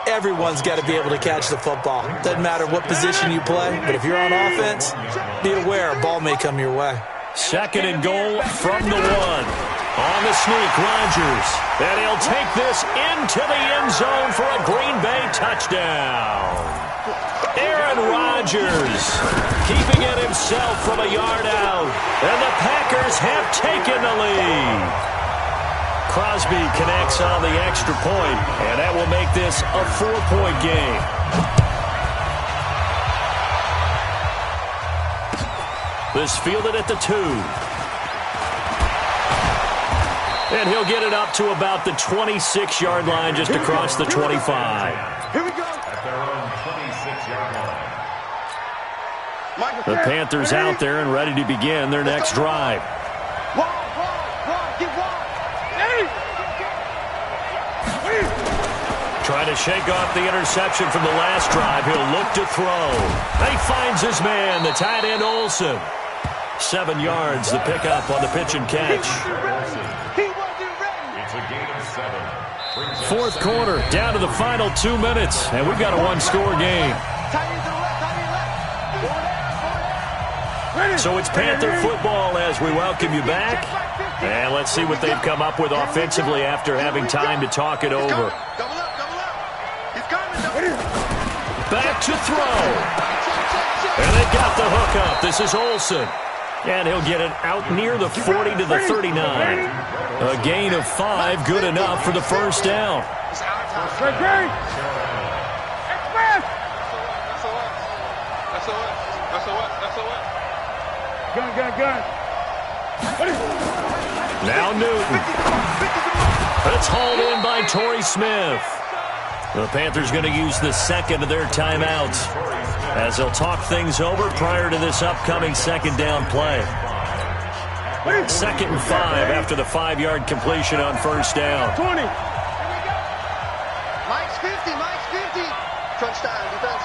Everyone's got to be able to catch the football. Doesn't matter what position you play, but if you're on offense, be aware a ball may come your way. 2nd and goal from the 1. On the sneak, Rodgers. And he'll take this into the end zone for a Green Bay touchdown. Aaron Rodgers keeping it himself from a yard out. And the Packers have taken the lead. Crosby connects on the extra point, and that will make this a 4-point game. This fielded at the 2. And he'll get it up to about the 26-yard line, just across the 25. Here we go. At their own 26-yard line. The Panthers out there and ready to begin their next drive. Get wide. Trying to shake off the interception from the last drive. He'll look to throw. He finds his man, the tight end Olsen. 7 yards, the pickup on the pitch and catch. It's a gain of 7. 4th quarter, down to the final 2 minutes, and we've got a 1-score game. So it's Panther football as we welcome you back. And let's see what they've come up with offensively after having time to talk it over. Back to throw. And they got the hook up. This is Olsen. And he'll get it out near the 40 to the 39. A gain of 5, good enough for the 1st down. Gun. Now Newton. It's hauled in by Torrey Smith. The Panthers going to use the 2nd of their timeouts as they'll talk things over prior to this upcoming 2nd down play. 2nd and 5 after the 5-yard completion on 1st down. 20. Mike's 50. Crunch time, defense.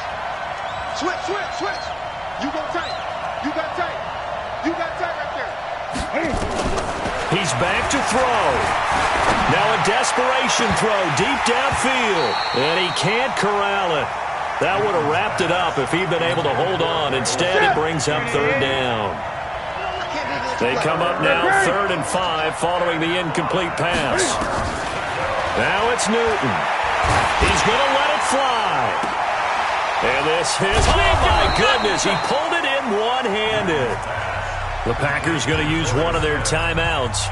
Switch. You go tight. You got tight right there. He's back to throw. Now a desperation throw deep downfield. And he can't corral it. That would have wrapped it up if he'd been able to hold on. Instead, it brings up 3rd down. They come up now 3rd and 5 following the incomplete pass. Now it's Newton. He's going to let it fly. And this is, oh my goodness, he pulled it in one-handed. The Packers going to use one of their timeouts.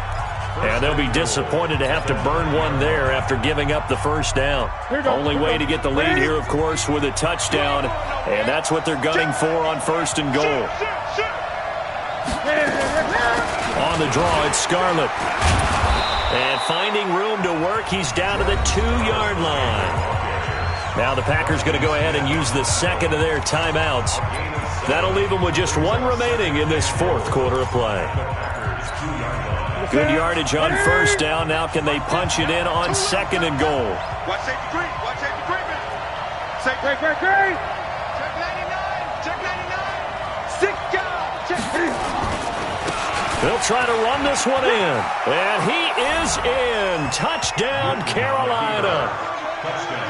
And they'll be disappointed to have to burn one there after giving up the 1st down. Only way to get the lead here, of course, with a touchdown. And that's what they're gunning for on 1st and goal. On the draw, it's Scarlett. And finding room to work, he's down to the 2-yard line. Now the Packers going to go ahead and use the 2nd of their timeouts. That'll leave them with just 1 remaining in this 4th quarter of play. Good yardage on 1st down. Now can they punch it in on 2nd and goal? Watch safety creep. Great. Check 99. Sick job. Check. They'll try to run this one in. And he is in. Touchdown, Carolina.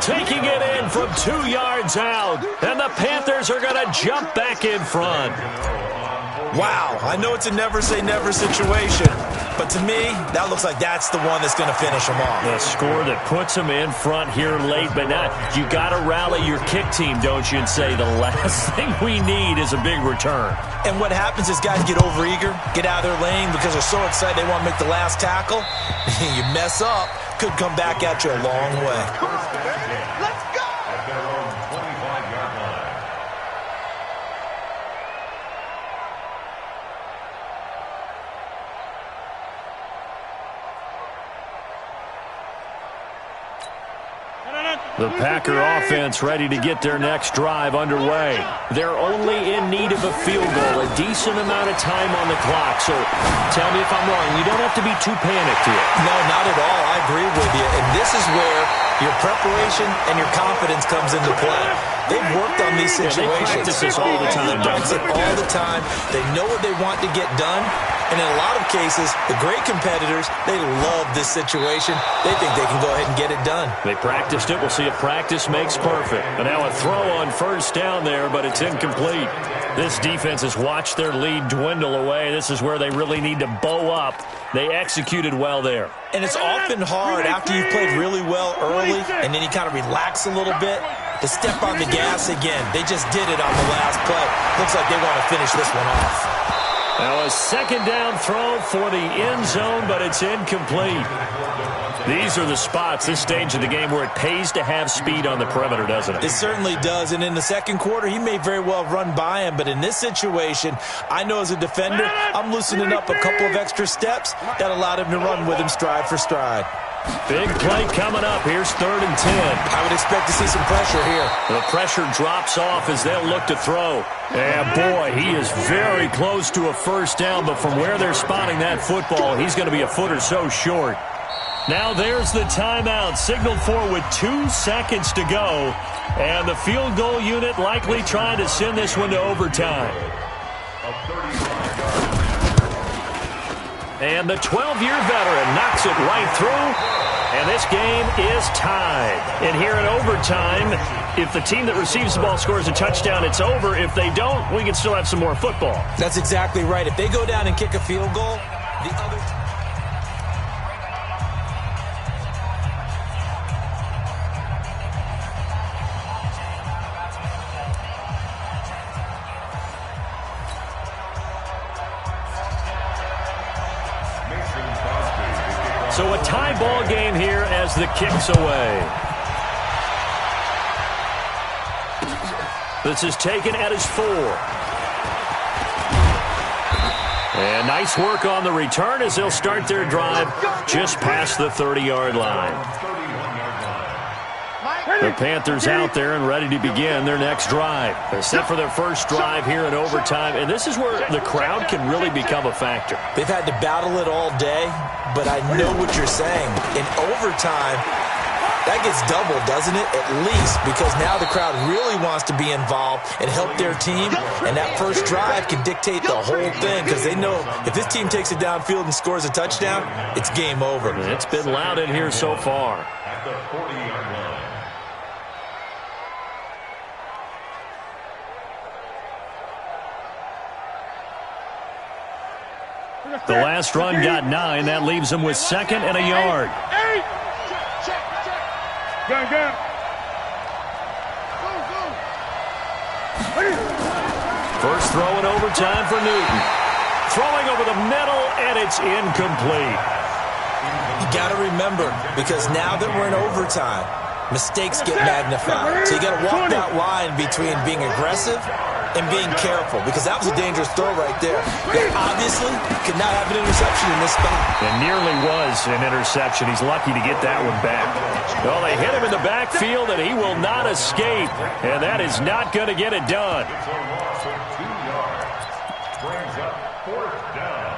Taking it in from 2 yards out. And the Panthers are going to jump back in front. Wow, I know it's a never-say-never situation, but to me, that looks like that's the one that's going to finish them off. The score that puts them in front here late, but now you got to rally your kick team, don't you, and say the last thing we need is a big return. And what happens is guys get overeager, get out of their lane because they're so excited they want to make the last tackle. You mess up, could come back at you a long way. Let's go. At their own 25-yard line. The Packer offense ready to get their next drive underway. They're only in need of a field goal, a decent amount of time on the clock. So tell me if I'm wrong. You don't have to be too panicked here. No, not at all. I agree with you. And this is where your preparation and your confidence comes into play. They've worked on these situations. They practice this all the time. They practice it all the time. They know what they want to get done. And in a lot of cases, the great competitors, they love this situation. They think they can go ahead and get it done. They practiced it. We'll see if practice makes perfect. And now a throw on first down there, but it's incomplete. This defense has watched their lead dwindle away. This is where they really need to bow up. They executed well there. And it's often hard after you've played really well early and then you kind of relax a little bit to step on the gas again. They just did it on the last play. Looks like they want to finish this one off. Now a second down throw for the end zone, but it's incomplete. These are the spots, this stage of the game, where it pays to have speed on the perimeter, doesn't it? It certainly does, and in the second quarter, he may very well run by him, but in this situation, I know as a defender, I'm loosening up a couple of extra steps that allowed him to run with him stride for stride. Big play coming up. Here's 3rd and 10. I would expect to see some pressure here. The pressure drops off as they'll look to throw. And boy, he is very close to a first down, but from where they're spotting that football, he's going to be a foot or so short. Now there's the timeout, signaled for with 2 seconds to go. And the field goal unit likely trying to send this one to overtime. And the 12-year veteran knocks it right through. And this game is tied. And here in overtime, if the team that receives the ball scores a touchdown, it's over. If they don't, we can still have some more football. That's exactly right. If they go down and kick a field goal, the other... So a tie ball game here as the kick's away. This is taken at his 4. And nice work on the return as they'll start their drive just past the 30-yard line. The Panthers out there and ready to begin their next drive. They're set for their first drive here in overtime, and this is where the crowd can really become a factor. They've had to battle it all day, but I know what you're saying. In overtime, that gets doubled, doesn't it? At least, because now the crowd really wants to be involved and help their team, and that first drive can dictate the whole thing because they know if this team takes it downfield and scores a touchdown, it's game over. It's been loud in here so far. At the 40-yard line. The last run got 9. That leaves them with 2nd and a yard. Gun. First throw in overtime for Newton. Throwing over the middle, and it's incomplete. You got to remember, because now that we're in overtime, mistakes get magnified. So you got to walk that line between being aggressive and being careful, because that was a dangerous throw right there. They obviously could not have an interception in this spot. It nearly was an interception. He's lucky to get that one back. Well, they hit him in the backfield, and he will not escape, and that is not going to get it done. It's a loss of 2 yards. Brings up 4th down.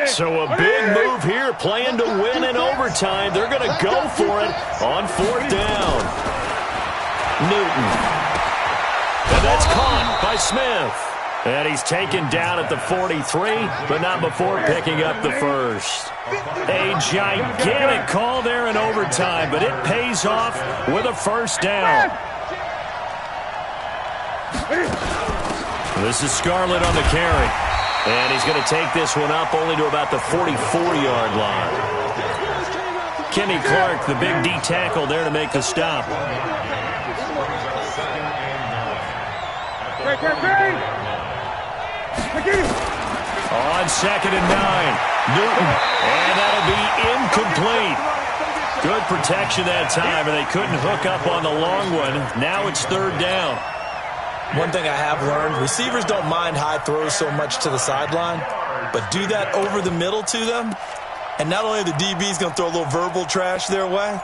So a big move here, playing to win in overtime. They're going to go for it on 4th down. Newton. And that's caught by Smith. And he's taken down at the 43, but not before picking up the first. A gigantic call there in overtime, but it pays off with a first down. This is Scarlett on the carry. And he's going to take this one up only to about the 44-yard line. Kenny Clark, the big D tackle there to make the stop. On 2nd and 9, Newton, and that'll be incomplete. Good protection that time, and they couldn't hook up on the long one. Now it's 3rd down. One thing I have learned, receivers don't mind high throws so much to the sideline, but do that over the middle to them, and not only the DB's going to throw a little verbal trash their way,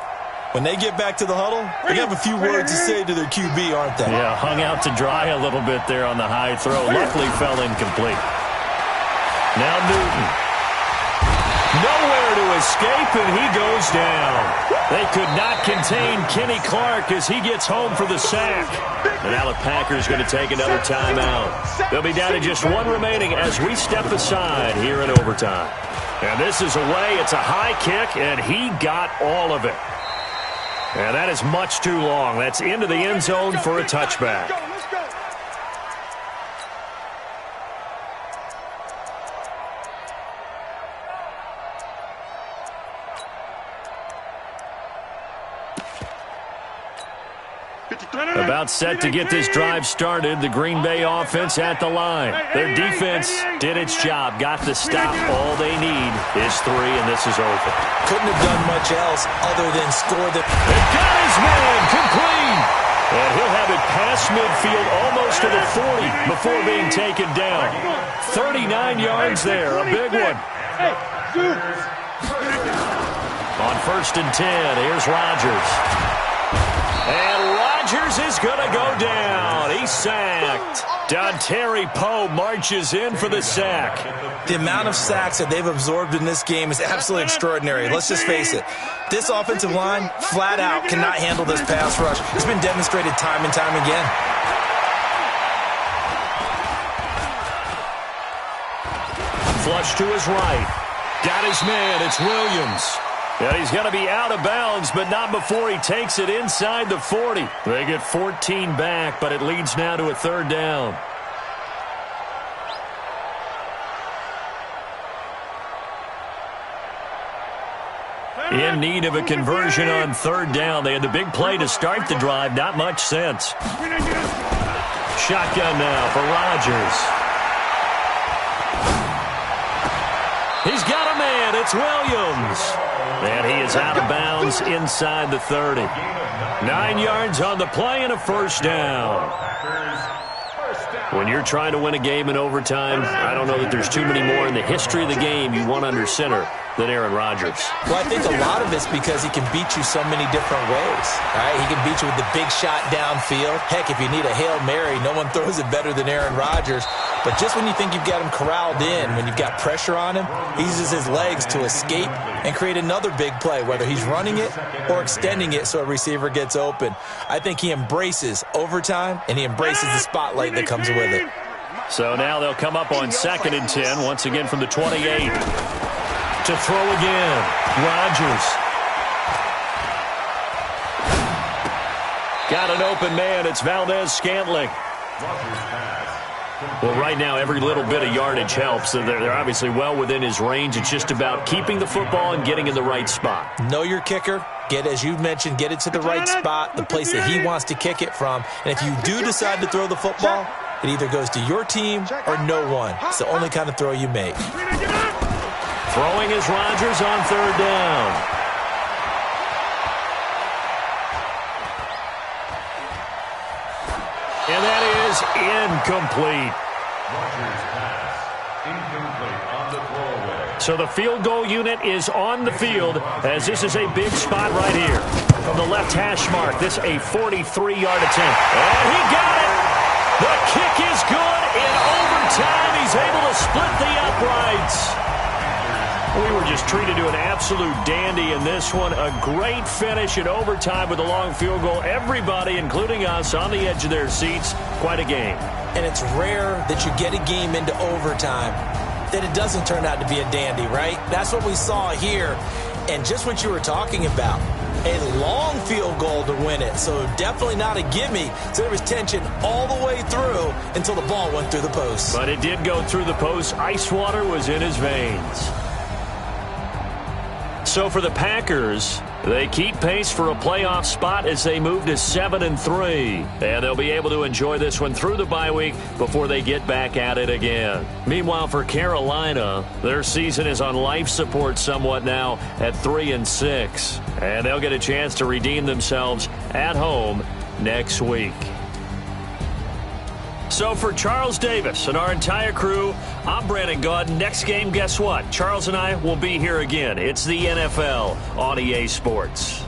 when they get back to the huddle, they have a few words to say to their QB, aren't they? Yeah, hung out to dry a little bit there on the high throw. Luckily fell incomplete. Now Newton. Nowhere to escape, and he goes down. They could not contain Kenny Clark as he gets home for the sack. And now the Packers going to take another timeout. They'll be down to just one remaining as we step aside here in overtime. And this is away. It's a high kick, and he got all of it. And that is much too long. That's into the end zone for a touchback. About set to get this drive started, the Green Bay offense at the line. Their defense did its job, got the stop. All they need is 3, and this is over. Couldn't have done much else other than score the... They got his man complete. And he'll have it past midfield almost to the 40 before being taken down. 39 yards there, a big one. On 1st and 10, here's Rodgers. And Rodgers is going to go down. He's sacked. Dontari Poe marches in for the sack. The amount of sacks that they've absorbed in this game is absolutely extraordinary. Let's just face it. This offensive line, flat out, cannot handle this pass rush. It's been demonstrated time and time again. Flush to his right. Got his man. It's Williams. And he's going to be out of bounds, but not before he takes it inside the 40. They get 14 back, but it leads now to a 3rd down. In need of a conversion on 3rd down. They had the big play to start the drive. Not much sense. Shotgun now for Rodgers. He's got a man. It's Williams. And he is out of bounds inside the 30. 9 yards on the play and a 1st down. When you're trying to win a game in overtime, I don't know that there's too many more in the history of the game you want under center than Aaron Rodgers. Well, I think a lot of it's because he can beat you so many different ways. All right? He can beat you with the big shot downfield. Heck, if you need a Hail Mary, no one throws it better than Aaron Rodgers. But just when you think you've got him corralled in, when you've got pressure on him, he uses his legs to escape and create another big play, whether he's running it or extending it so a receiver gets open. I think he embraces overtime, and he embraces the spotlight that comes with it. So now they'll come up on 2nd and 10, once again from the 28. To throw again, Rodgers. Got an open man. It's Valdez-Scantling. Well, right now, every little bit of yardage helps. So they're obviously well within his range. It's just about keeping the football and getting in the right spot. Know your kicker. Get, as you mentioned, get it to the right spot, the place that he wants to kick it from. And if you do decide to throw the football, it either goes to your team or no one. It's the only kind of throw you make. Throwing is Rodgers on 3rd down. And that is incomplete. Rodgers pass. Incomplete on the throwaway. So the field goal unit is on the field as this is a big spot right here. From the left hash mark, this a 43-yard attempt. And he got it! The kick is good in overtime. He's able to split the uprights. We were just treated to an absolute dandy in this one. A great finish in overtime with a long field goal. Everybody, including us, on the edge of their seats. Quite a game. And it's rare that you get a game into overtime that it doesn't turn out to be a dandy, right? That's what we saw here. And just what you were talking about, a long field goal to win it. So definitely not a gimme. So there was tension all the way through until the ball went through the post. But it did go through the post. Ice water was in his veins. So for the Packers, they keep pace for a playoff spot as they move to 7-3. And they'll be able to enjoy this one through the bye week before they get back at it again. Meanwhile, for Carolina, their season is on life support somewhat now at 3-6. And they'll get a chance to redeem themselves at home next week. So for Charles Davis and our entire crew, I'm Brandon Gaudin. Next game, guess what? Charles and I will be here again. It's the NFL on EA Sports.